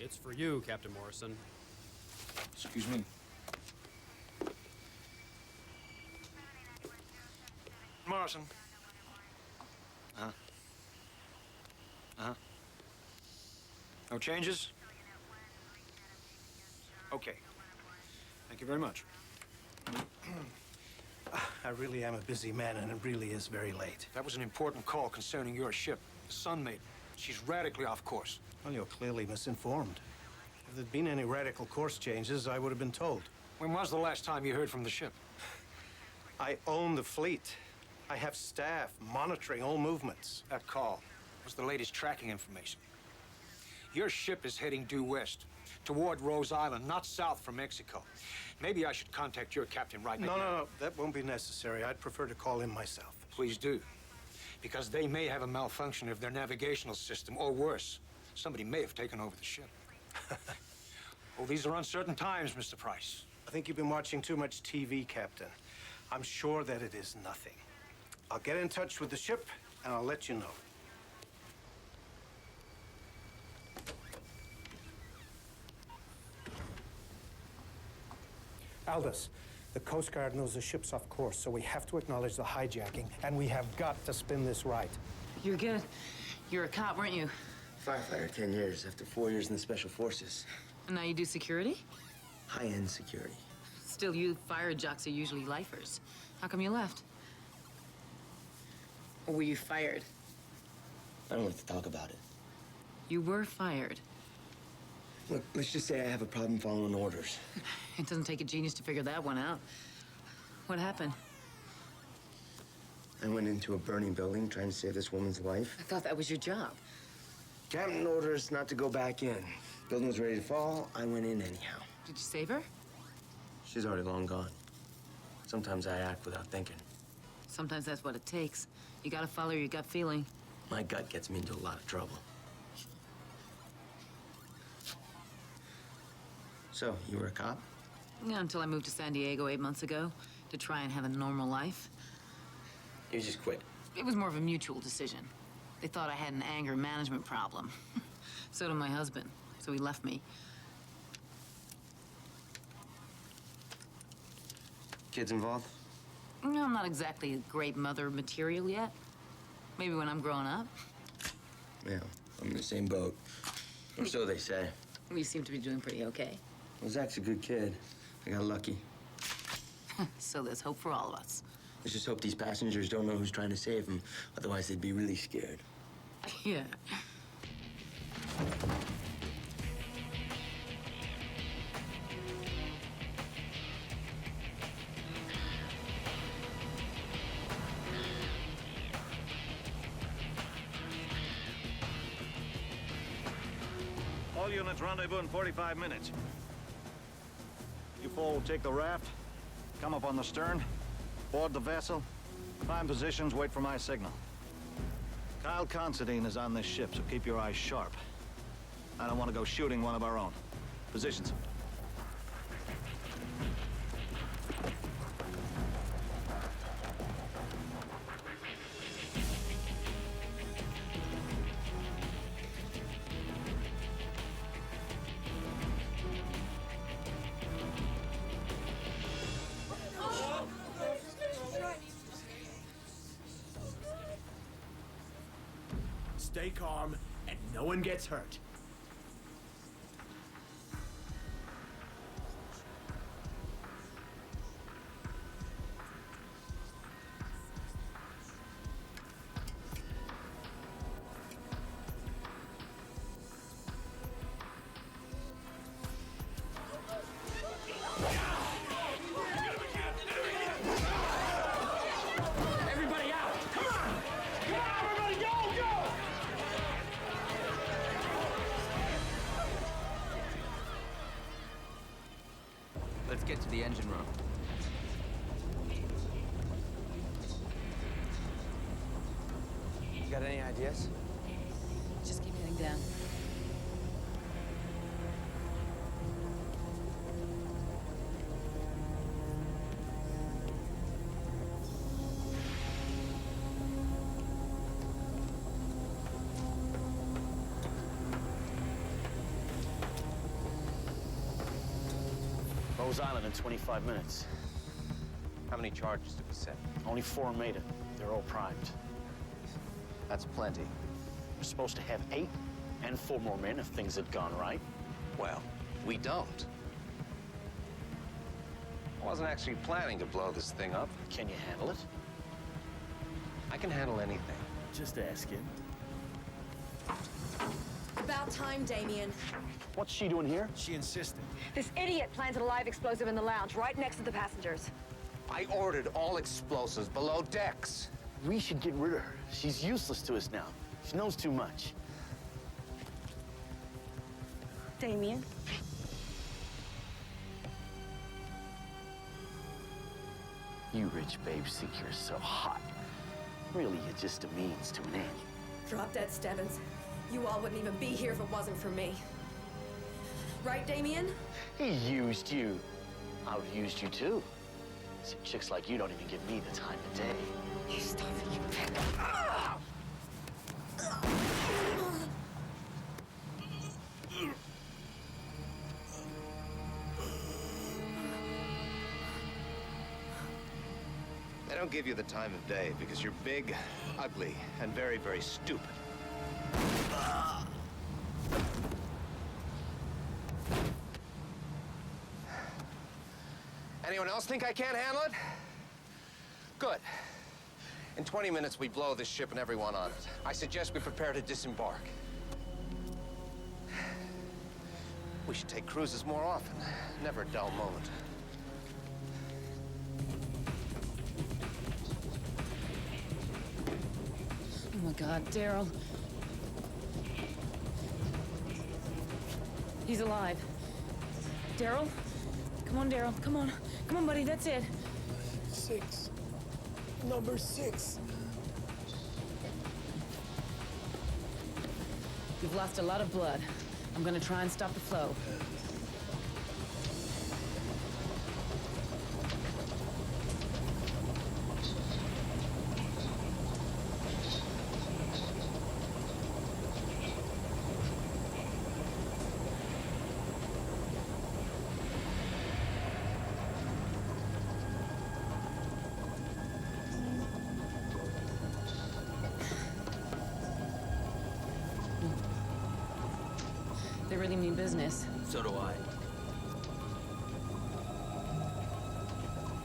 It's for you, Captain Morrison. Excuse me. Morrison. No changes? Okay. Thank you very much. I really am a busy man, and it really is very late. That was an important call concerning your ship, the Sun Maiden. She's radically off course. Well, you're clearly misinformed. If there'd been any radical course changes, I would have been told. When was the last time you heard from the ship? I own the fleet. I have staff monitoring all movements. That call was the latest tracking information. Your ship is heading due west, toward Rose Island, not south from Mexico. Maybe I should contact your captain right now. No, that won't be necessary. I'd prefer to call him myself. Please do. Because they may have a malfunction of their navigational system, or worse, somebody may have taken over the ship. Oh, these are uncertain times, Mr. Price. I think you've been watching too much TV, Captain. I'm sure that it is nothing. I'll get in touch with the ship, and I'll let you know. Aldous, the Coast Guard knows the ship's off course, so we have to acknowledge the hijacking, and we have got to spin this right. You're good. You're a cop, weren't you? Firefighter, 10 years, after 4 years in the Special Forces. And now you do security? High-end security. Still, you fire jocks are usually lifers. How come you left? Or were you fired? I don't like to talk about it. You were fired. Look, let's just say I have a problem following orders. It doesn't take a genius to figure that one out. What happened? I went into a burning building trying to save this woman's life. I thought that was your job. Captain orders not to go back in. Building was ready to fall. I went in anyhow. Did you save her? She's already long gone. Sometimes I act without thinking. Sometimes that's what it takes. You gotta follow your gut feeling. My gut gets me into a lot of trouble. So, you were a cop? Yeah, until I moved to San Diego 8 months ago to try and have a normal life. You just quit. It was more of a mutual decision. They thought I had an anger management problem. So did my husband, so he left me. Kids involved? No, I'm not exactly a great mother material yet. Maybe when I'm growing up. Yeah, I'm in the same boat. Or so they say. We seem to be doing pretty okay. Well, Zach's a good kid. I got lucky. So there's hope for all of us. Let's just hope these passengers don't know who's trying to save them. Otherwise, they'd be really scared. Yeah. All units rendezvous in 45 minutes. You four will take the raft, come up on the stern, board the vessel, find positions, wait for my signal. Kyle Considine is on this ship, so keep your eyes sharp. I don't want to go shooting one of our own. Positions. Stay calm, and no one gets hurt. Everybody out! Come on! Come on, everybody, go, go! Let's get to the engine room. You got any ideas? Just keep heading down. Rose Island in 25 minutes. How many charges did we set? Only 4 made it. They're all primed. That's plenty. We're supposed to have 8 and 4 more men if things had gone right. Well, we don't. I wasn't actually planning to blow this thing up. Can you handle it? I can handle anything. Just asking. About time, Damien. What's she doing here? She insisted. This idiot planted a live explosive in the lounge, right next to the passengers. I ordered all explosives below decks. We should get rid of her. She's useless to us now. She knows too much. Damien? You rich babes think you're so hot. Really, you're just a means to an end. Drop dead, Stebbins. You all wouldn't even be here if it wasn't for me. Right, Damien? He used you. I would have used you too. Some chicks like you don't even give me the time of day. You stop it, you They don't give you the time of day because you're big, ugly, and very, very stupid. Anyone else think I can't handle it? Good. In 20 minutes, we blow this ship and everyone on it. I suggest we prepare to disembark. We should take cruises more often. Never a dull moment. Oh my God, Daryl. He's alive. Daryl? Come on, Daryl. Come on. Come on, buddy. That's it. 6. Number 6. You've lost a lot of blood. I'm gonna try and stop the flow. They really mean business. So do I.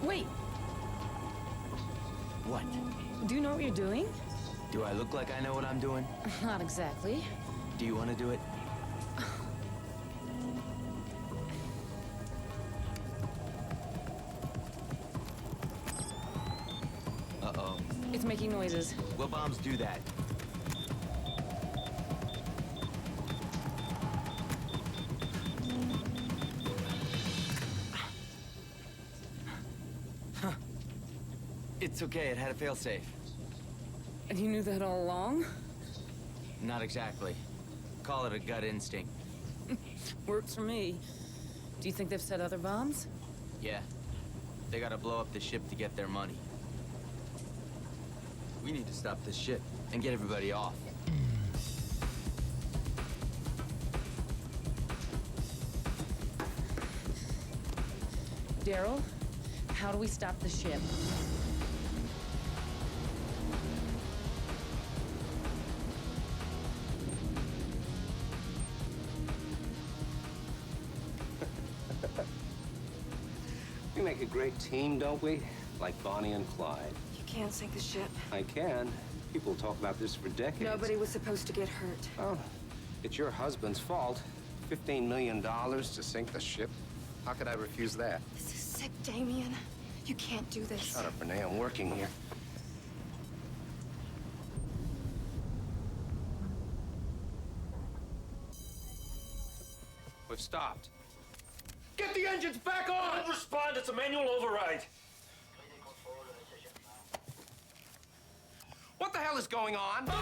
Wait! What? Do you know what you're doing? Do I look like I know what I'm doing? Not exactly. Do you want to do it? Uh-oh. It's making noises. Will bombs do that? Huh. It's okay, it had a failsafe. And you knew that all along? Not exactly. Call it a gut instinct. Works for me. Do you think they've set other bombs? Yeah. They gotta blow up the ship to get their money. We need to stop this ship and get everybody off. Daryl, how do we stop the ship? We make a great team, don't we? Like Bonnie and Clyde. You can't sink the ship. I can. People talk about this for decades. Nobody was supposed to get hurt. Oh, it's your husband's fault. $15 million to sink the ship. How could I refuse that? This is sick, Damien. You can't do this. Shut up, Renee. I'm working here. We've stopped. Get the engines back on! Don't respond, it's a manual override. What the hell is going on? Come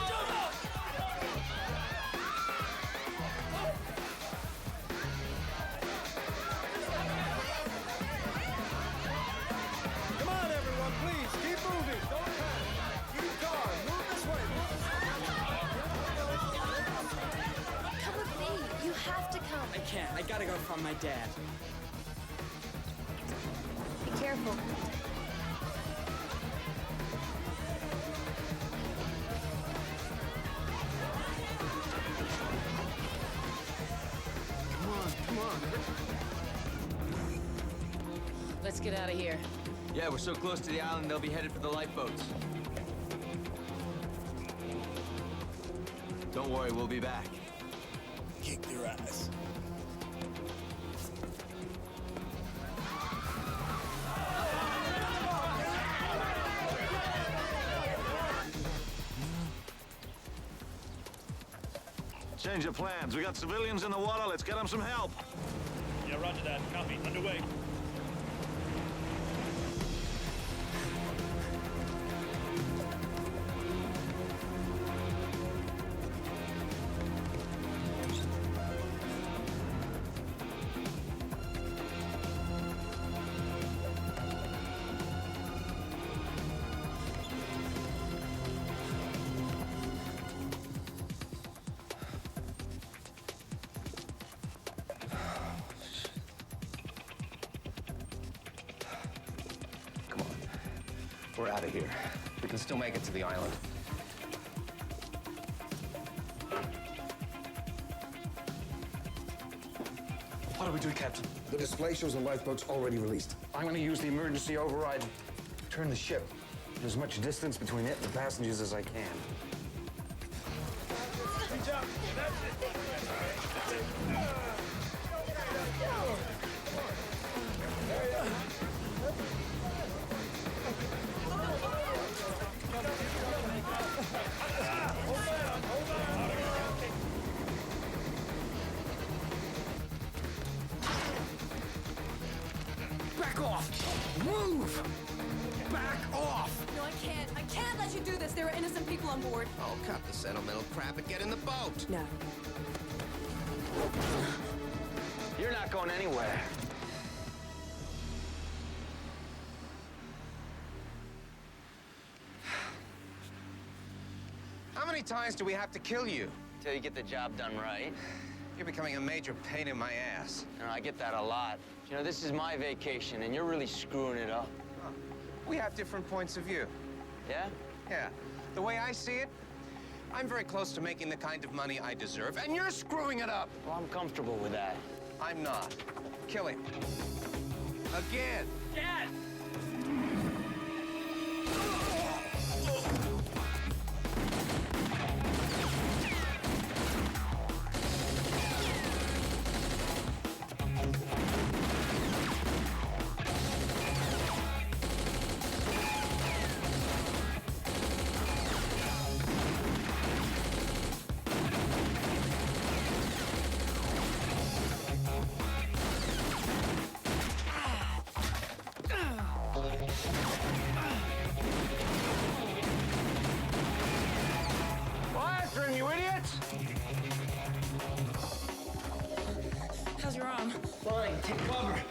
on, everyone, please, keep moving. Don't panic. Keep going. Move this way. Come with me. You have to come. I can't. I gotta go find my dad. Be careful. Come on. Let's get out of here. Yeah, we're so close to the island, they'll be headed for the lifeboats. Don't worry, we'll be back. Kick their ass. Change of plans. We got civilians in the water. Let's get them some help. Yeah, roger that. Copy. Underway. We're out of here. We can still make it to the island. What do we do, Captain? The display shows the lifeboat's already released. I'm going to use the emergency override and turn the ship as much distance between it and the passengers as I can. Reach out. That's it. Back off! Move! Back off! No, I can't. I can't let you do this. There are innocent people on board. Oh, cut the sentimental crap and get in the boat. No. You're not going anywhere. How many times do we have to kill you? Till you get the job done right. You're becoming a major pain in my ass. You know, I get that a lot. You know, this is my vacation, and you're really screwing it up. Huh. We have different points of view. Yeah? Yeah. The way I see it, I'm very close to making the kind of money I deserve, and you're screwing it up. Well, I'm comfortable with that. I'm not. Kill him. Again. Dad! After him, you idiots! How's your arm? Fine, take cover.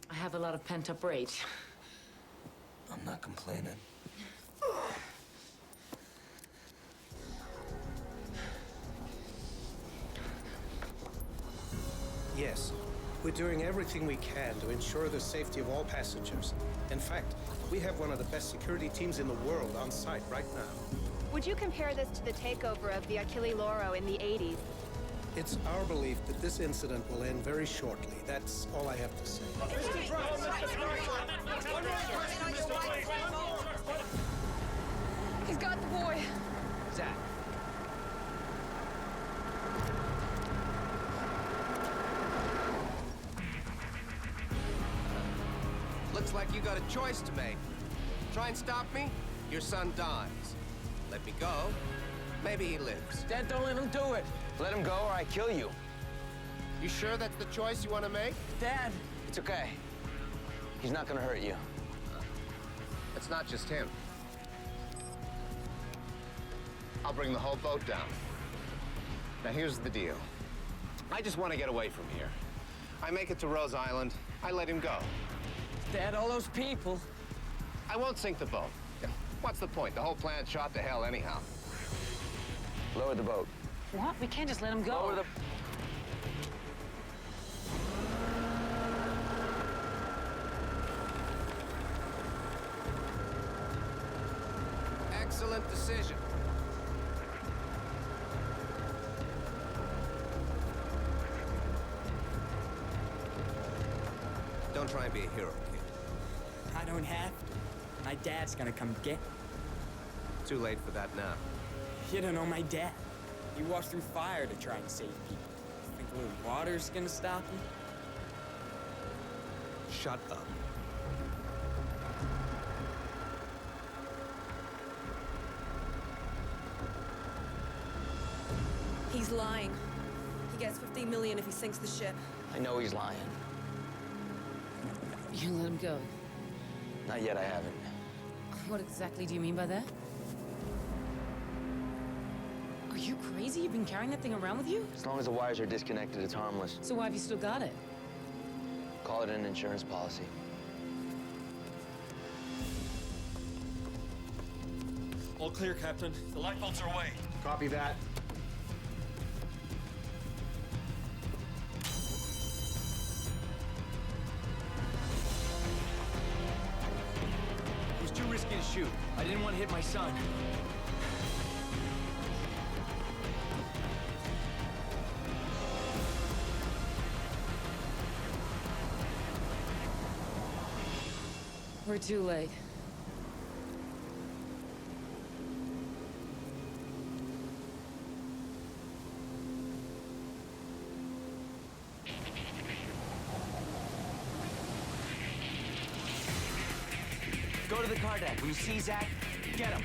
I have a lot of pent-up rage. I'm not complaining. Yes, we're doing everything we can to ensure the safety of all passengers. In fact, we have one of the best security teams in the world on site right now. Would you compare this to the takeover of the Achille Lauro in the 80s? It's our belief that this incident will end very shortly. That's all I have to say. He's got the boy. Zach. Looks like you got a choice to make. Try and stop me, your son dies. Let me go, maybe he lives. Dad, don't let him do it. Let him go or I kill you. You sure that's the choice you want to make? Dad! It's okay. He's not gonna hurt you. It's not just him. I'll bring the whole boat down. Now here's the deal. I just want to get away from here. I make it to Rose Island, I let him go. Dad, all those people. I won't sink the boat. What's the point? The whole plan's shot to hell anyhow. Lower the boat. What? We can't just let him go. Lower the... Excellent decision. Don't try and be a hero, kid. I don't have to. My dad's gonna come get me. Too late for that now. You don't know my dad. He walks through fire to try and save people. Think a little water's gonna stop him? Shut up. He's lying. He gets 15 million if he sinks the ship. I know he's lying. You let him go. Not yet, I haven't. What exactly do you mean by that? Are you crazy? You've been carrying that thing around with you? As long as the wires are disconnected, it's harmless. So why have you still got it? Call it an insurance policy. All clear, Captain. The lifeboats are away. Copy that. It was too risky to shoot. I didn't want to hit my son. We're too late. Go to the car deck. When you see Zach, get him.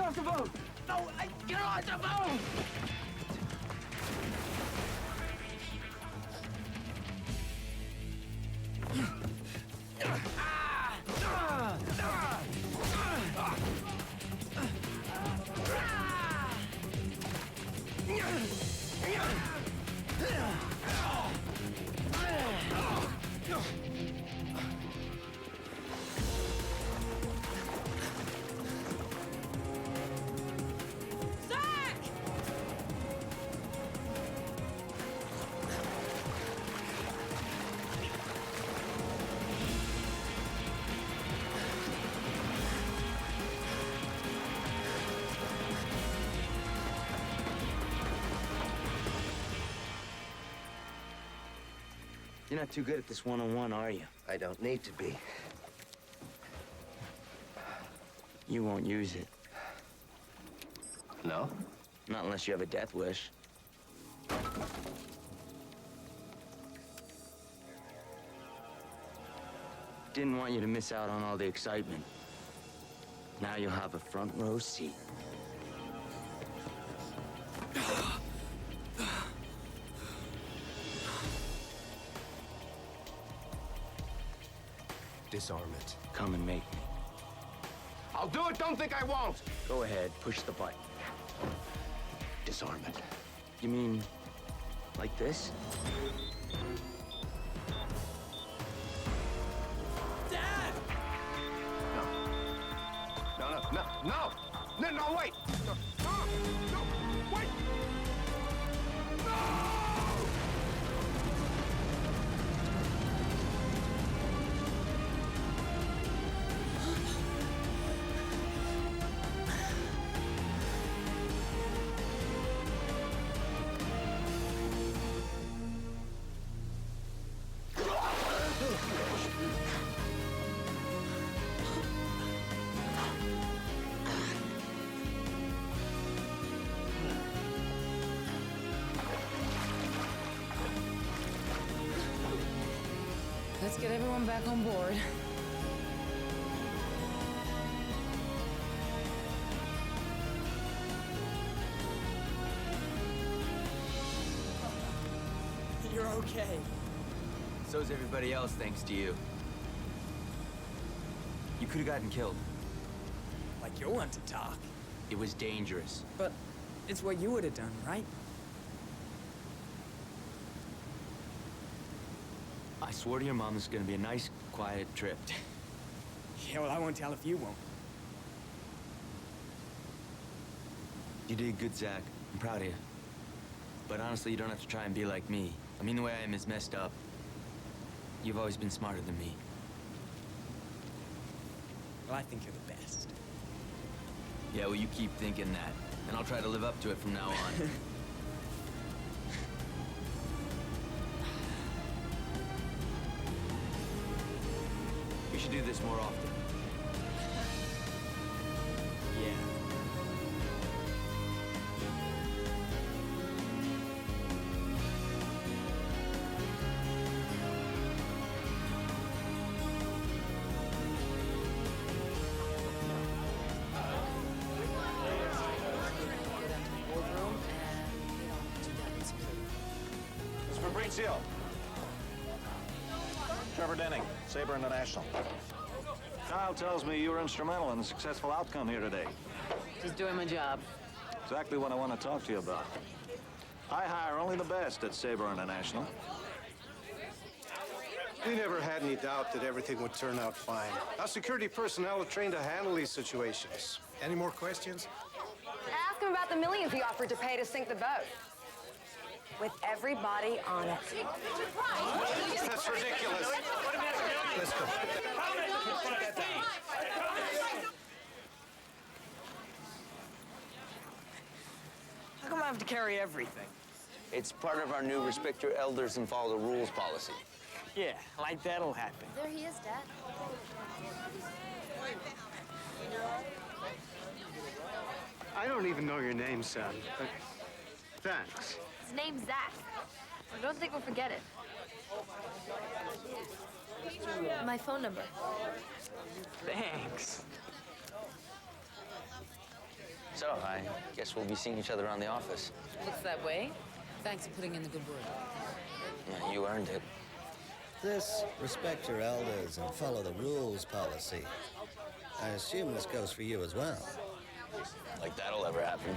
off the boat! No, get off the boat! You're not too good at this one-on-one, are you? I don't need to be. You won't use it. No? Not unless you have a death wish. Didn't want you to miss out on all the excitement. Now you'll have a front row seat. Disarm it. Come and make me. I'll do it, don't think I won't! Go ahead, push the button. Disarm it. You mean like this? Dad! No, wait! No, wait! Let's get everyone back on board. You're okay. So's everybody else, thanks to you. You could have gotten killed. Like you're one to talk. It was dangerous. But it's what you would have done, right? I swore to your mom this was gonna be a nice, quiet trip. Yeah, well, I won't tell if you won't. You did good, Zach. I'm proud of you. But honestly, you don't have to try and be like me. I mean, the way I am is messed up. You've always been smarter than me. Well, I think you're the best. Yeah, well, you keep thinking that. And I'll try to live up to it from now on. We should do this more often. Yeah. It's Fabrizio. Trevor Denning, Sabre International. Kyle tells me you were instrumental in the successful outcome here today. Just doing my job. Exactly what I want to talk to you about. I hire only the best at Sabre International. We never had any doubt that everything would turn out fine. Our security personnel are trained to handle these situations. Any more questions? Ask him about the millions he offered to pay to sink the boat. With everybody on it. That's ridiculous. Let's go. How come I have to carry everything? It's part of our new respect your elders and follow the rules policy. Yeah, like that'll happen. There he is, Dad. I don't even know your name, son, but thanks. His name's Zach. I don't think we'll forget it. My phone number. Thanks. So, I guess we'll be seeing each other around the office. Looks that way. Thanks for putting in the good word. Yeah, you earned it. This respect your elders and follow the rules policy. I assume this goes for you as well. Like that'll ever happen.